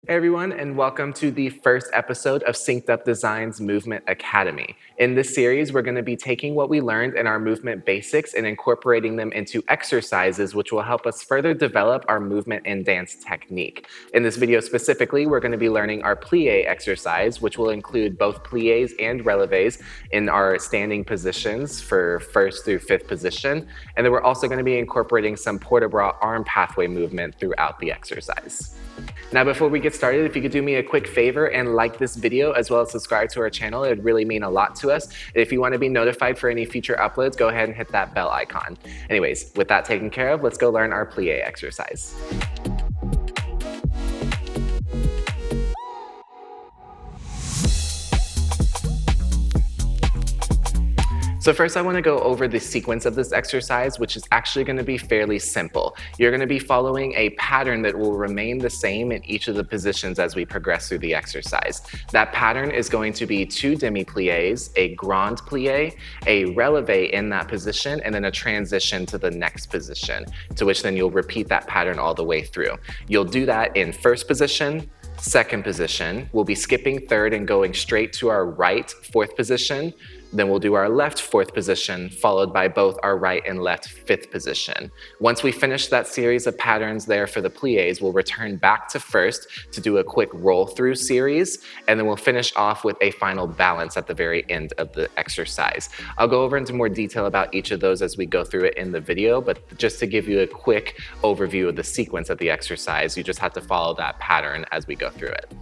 Hey everyone, and welcome to the first episode of Synced Up Design's Movement Academy. In this series, we're going to be taking what we learned in our movement basics and incorporating them into exercises, which will help us further develop our movement and dance technique. In this video specifically, we're going to be learning our Plié exercise, which will include both pliés and relevés in our standing positions for first through fifth position. And then we're also going to be incorporating some port-de-bras arm pathway movement throughout the exercise. Now, before we get started, if you could do me a quick favor and like this video as well as subscribe to our channel, it would really mean a lot to us. If you want to be notified for any future uploads, go ahead and hit that bell icon. Anyways, with that taken care of, let's go learn our plié exercise. So first I want to go over the sequence of this exercise, which is actually going to be fairly simple. You're going to be following a pattern that will remain the same in each of the positions as we progress through the exercise. That pattern is going to be 2 demi-pliés, a grand plié, a relevé in that position, and then a transition to the next position, to which then you'll repeat that pattern all the way through. You'll do that in first position, second position. We'll be skipping third and going straight to our right fourth position. Then we'll do our left fourth position, followed by both our right and left fifth position. Once we finish that series of patterns there for the pliés, we'll return back to first to do a quick roll through series, and then we'll finish off with a final balance at the very end of the exercise. I'll go over into more detail about each of those as we go through it in the video, but just to give you a quick overview of the sequence of the exercise, you just have to follow that pattern as we go through it.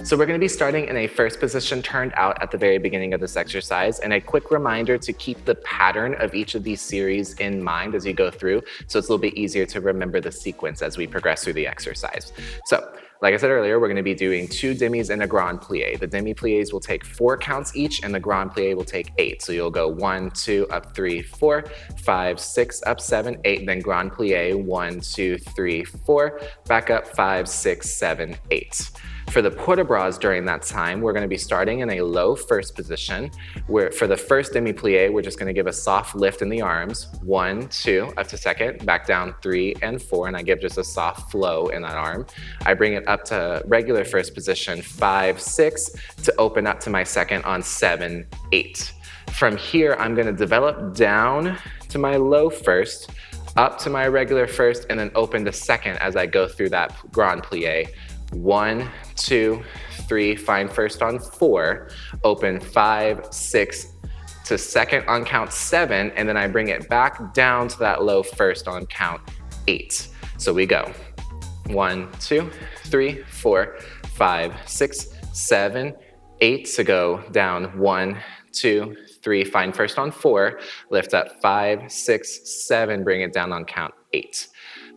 So we're going to be starting in a first position turned out at the very beginning of this exercise, and a quick reminder to keep the pattern of each of these series in mind as you go through, so it's a little bit easier to remember the sequence as we progress through the exercise. So, like I said earlier, we're going to be doing 2 demis and a grand plié. The demi-pliés will take 4 counts each, and the grand plié will take 8. So you'll go 1, 2, up 3, 4, 5, 6, up 7, 8, then grand plié, 1, 2, 3, 4, back up 5, 6, 7, 8. For the port-de-bras during that time, we're going to be starting in a low first position, where for the first demi-plié, we're just going to give a soft lift in the arms, 1, 2, up to second, back down 3 and 4, and I give just a soft flow in that arm. I bring it up to regular first position, 5, 6, to open up to my second on 7, 8. From here, I'm going to develop down to my low first, up to my regular first, and then open to second as I go through that grand plié. 1, 2, 3, find first on 4, open 5, 6 to second on count 7, and then I bring it back down to that low first on count 8. So we go 1, 2, 3, 4, 5, 6, 7, 8 to go down 1, 2, 3, find first on 4, lift up 5, 6, 7, bring it down on count 8.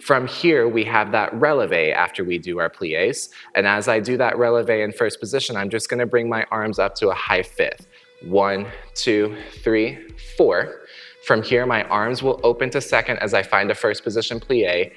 From here, we have that relevé after we do our pliés. And as I do that relevé in first position, I'm just gonna bring my arms up to a high fifth. 1, 2, 3, 4. From here, my arms will open to second as I find a first position plié.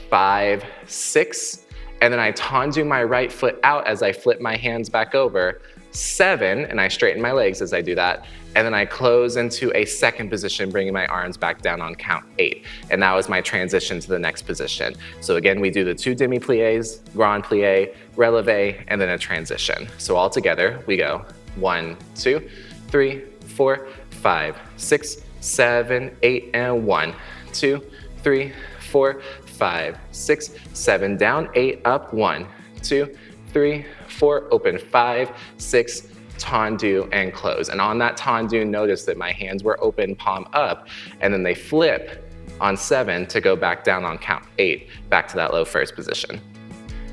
5, 6, and then I tendu my right foot out as I flip my hands back over. 7, and I straighten my legs as I do that, and then I close into a second position, bringing my arms back down on count 8, and that was my transition to the next position. So again, we do the 2 demi-pliés, grand plié, relevé, and then a transition. So all together, we go 1, 2, 3, 4, 5, 6, 7, 8, and 1, 2, 3, 4, 5, 6, 7, down 8, up 1, 2, 3, 4, open 5, 6, tendu, and close. And on that tendu, notice that my hands were open, palm up, and then they flip on 7 to go back down on count 8, back to that low first position.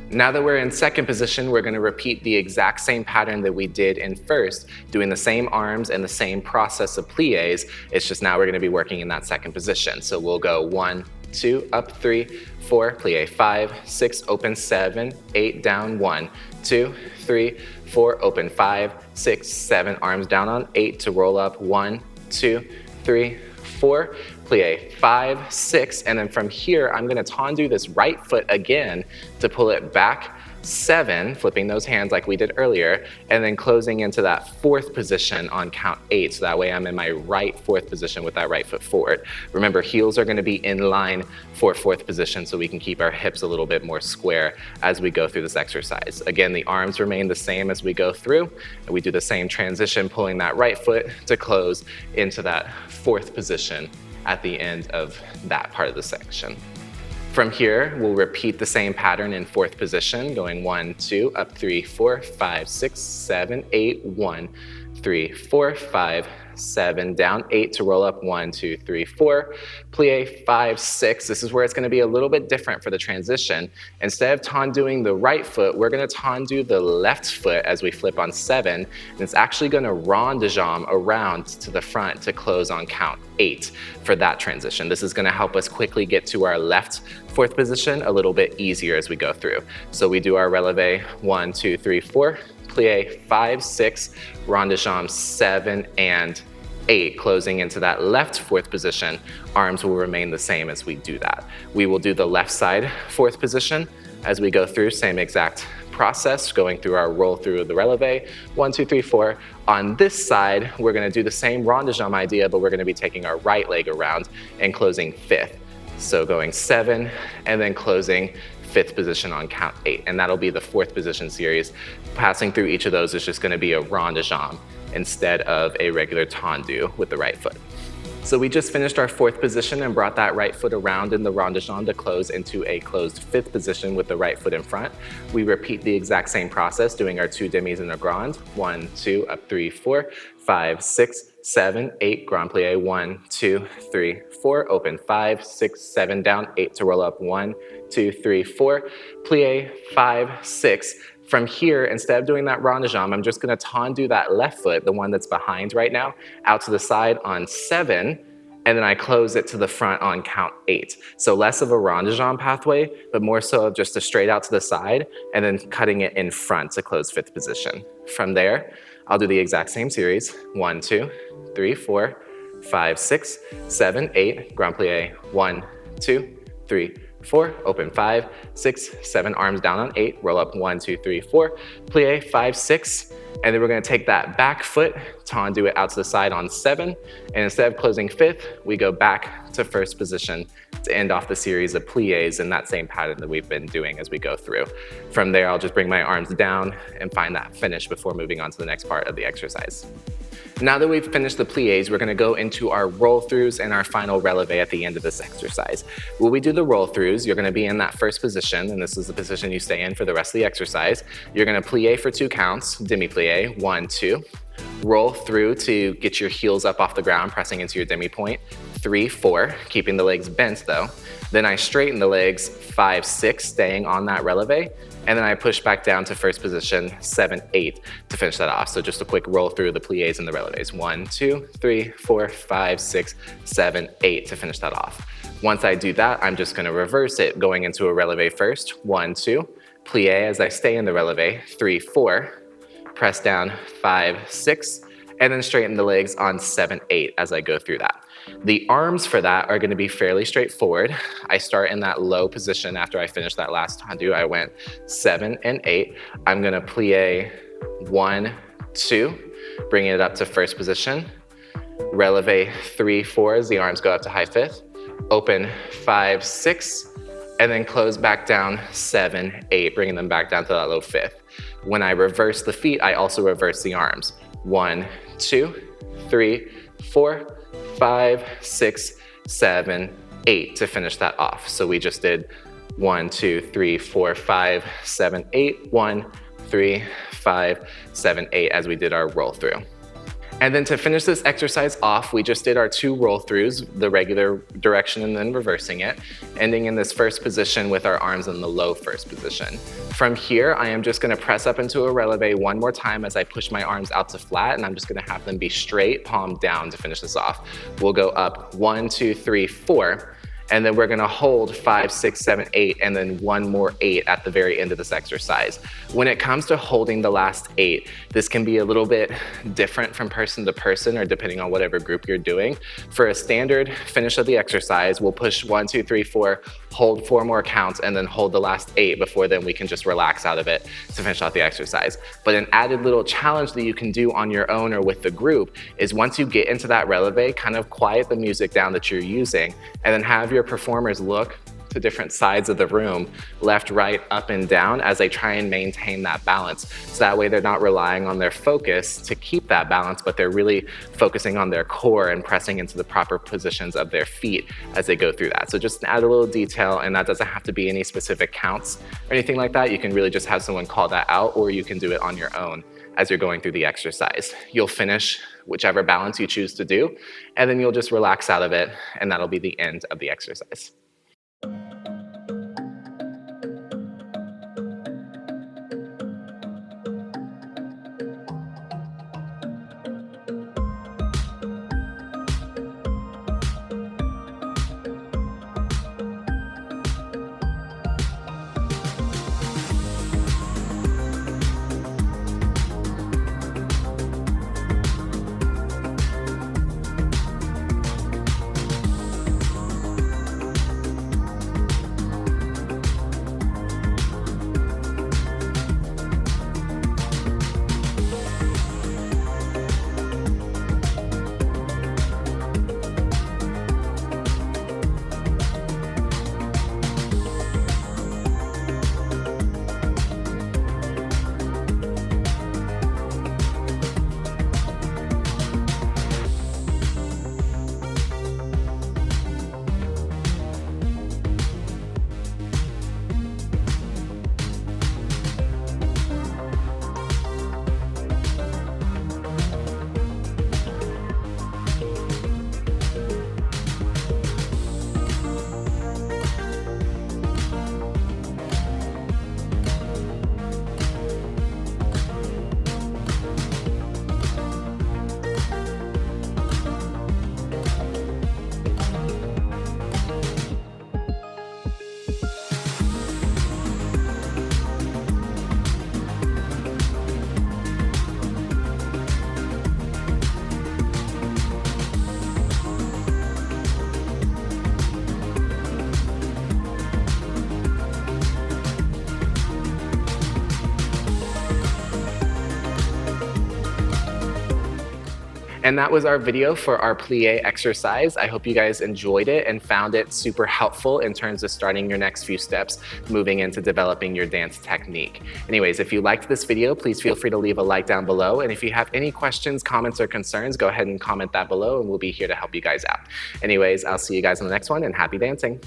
Now that we're in second position, we're going to repeat the exact same pattern that we did in first, doing the same arms and the same process of pliés. It's just now we're going to be working in that second position. So we'll go 1, 2, up 3, 4, plié 5, 6, open 7, 8, down 1, 2, 3, 4, open 5, 6, 7, arms down on 8 to roll up 1, 2, 3, 4, plié 5, 6, and then from here I'm going to tendu this right foot again to pull it back 7, flipping those hands like we did earlier, and then closing into that 4th position on count 8. So that way I'm in my right 4th position with that right foot forward. Remember, heels are going to be in line for 4th position so we can keep our hips a little bit more square as we go through this exercise. Again, the arms remain the same as we go through, and we do the same transition, pulling that right foot to close into that 4th position at the end of that part of the section. From here, we'll repeat the same pattern in 4th position, going 1, 2, up 3, 4, 5, 6, 7, 8, 1, 3, 4, 5, 7, down 8 to roll up 1, 2, 3, 4, plie 5, 6. This is where it's going to be a little bit different for the transition. Instead of tenduing the right foot, we're going to tendu the left foot as we flip on 7, and it's actually going to rond de jambe around to the front to close on count 8 for that transition. This is going to help us quickly get to our left 4th position a little bit easier as we go through. So we do our relevé 1, 2, 3, 4, plie 5, 6, rond de jambe 7 and 8, closing into that left 4th position. Arms will remain the same as we do that. We will do the left side 4th position as we go through, same exact process, going through our roll through of the relevé, 1, 2, 3, 4. On this side, we're going to do the same rond de jambe idea, but we're going to be taking our right leg around and closing 5th. So going 7 and then closing 5th position on count 8, and that'll be the 4th position series. Passing through each of those is just going to be a rond de jambe instead of a regular tendu with the right foot. So we just finished our 4th position and brought that right foot around in the rond de jambe to close into a closed 5th position with the right foot in front. We repeat the exact same process, doing our 2 demis and a grand. 1, 2, up 3, 4, 5, 6, 7, 8, grand plie, 1, 2, 3, 4, open 5, 6, 7, down 8 to roll up 1, 2, 3, 4, plie 5, 6. From here, instead of doing that rond de jambe, I'm just going to tendu that left foot, the one that's behind right now, out to the side on 7, and then I close it to the front on count 8. So less of a rond de jambe pathway, but more so of just a straight out to the side, and then cutting it in front to close 5th position. From there, I'll do the exact same series, 1, 2, 3, 4, 5, 6, 7, 8, grand plie, 1, 2, 3, 4, open 5, 6, 7, arms down on 8, roll up 1, 2, 3, 4, plie 5, 6, and then we're going to take that back foot, tendu it out to the side on 7, and instead of closing 5th, we go back to 1st position to end off the series of plies in that same pattern that we've been doing as we go through. From there, I'll just bring my arms down and find that finish before moving on to the next part of the exercise. Now that we've finished the plies, we're going to go into our roll-throughs and our final relevé at the end of this exercise. When we do the roll-throughs, you're going to be in that 1st position, and this is the position you stay in for the rest of the exercise. You're going to plie for 2 counts, demi-plie, 1, 2. Roll through to get your heels up off the ground, pressing into your demi-point, 3, 4, keeping the legs bent though. Then I straighten the legs, 5, 6, staying on that relevé. And then I push back down to 1st position, 7, 8 to finish that off. So just a quick roll through the plies and the relevés. 1, 2, 3, 4, 5, 6, 7, 8 to finish that off. Once I do that, I'm just going to reverse it, going into a relevé first. 1, 2, plie as I stay in the relevé. 3, 4, press down 5, 6, and then straighten the legs on 7, 8 as I go through that. The arms for that are going to be fairly straightforward. I start in that low position after I finish that last tendu. I went 7 and 8. I'm going to plie 1, 2, bringing it up to 1st position. Relevé 3, 4 as the arms go up to high 5th. Open 5, 6, and then close back down 7, 8, bringing them back down to that low 5th. When I reverse the feet, I also reverse the arms. 1, 2, 3, 4, 5, 6, 7, 8 to finish that off. So we just did 1, 2, 3, 4, 5, 7, 8, 1, 3, 5, 7, 8 as we did our roll through. And then to finish this exercise off, we just did our 2 roll throughs, the regular direction and then reversing it, ending in this 1st position with our arms in the low 1st position. From here, I am just going to press up into a relevé one more time as I push my arms out to flat, and I'm just going to have them be straight, palm down to finish this off. We'll go up 1, 2, 3, 4. And then we're gonna hold 5, 6, 7, 8, and then one more 8 at the very end of this exercise. When it comes to holding the last 8, this can be a little bit different from person to person or depending on whatever group you're doing. For a standard finish of the exercise, we'll push 1, 2, 3, 4, hold 4 more counts, and then hold the last 8 before then we can just relax out of it to finish out the exercise. But an added little challenge that you can do on your own or with the group is once you get into that relevé, kind of quiet the music down that you're using, and then have your performers look to different sides of the room, left, right, up, and down, as they try and maintain that balance. So that way they're not relying on their focus to keep that balance, but they're really focusing on their core and pressing into the proper positions of their feet as they go through that. So just add a little detail, and that doesn't have to be any specific counts or anything like that. You can really just have someone call that out, or you can do it on your own as you're going through the exercise. You'll finish whichever balance you choose to do, and then you'll just relax out of it, and that'll be the end of the exercise. And that was our video for our plie exercise. I hope you guys enjoyed it and found it super helpful in terms of starting your next few steps, moving into developing your dance technique. Anyways, if you liked this video, please feel free to leave a like down below. And if you have any questions, comments, or concerns, go ahead and comment that below and we'll be here to help you guys out. Anyways, I'll see you guys in the next one, and happy dancing.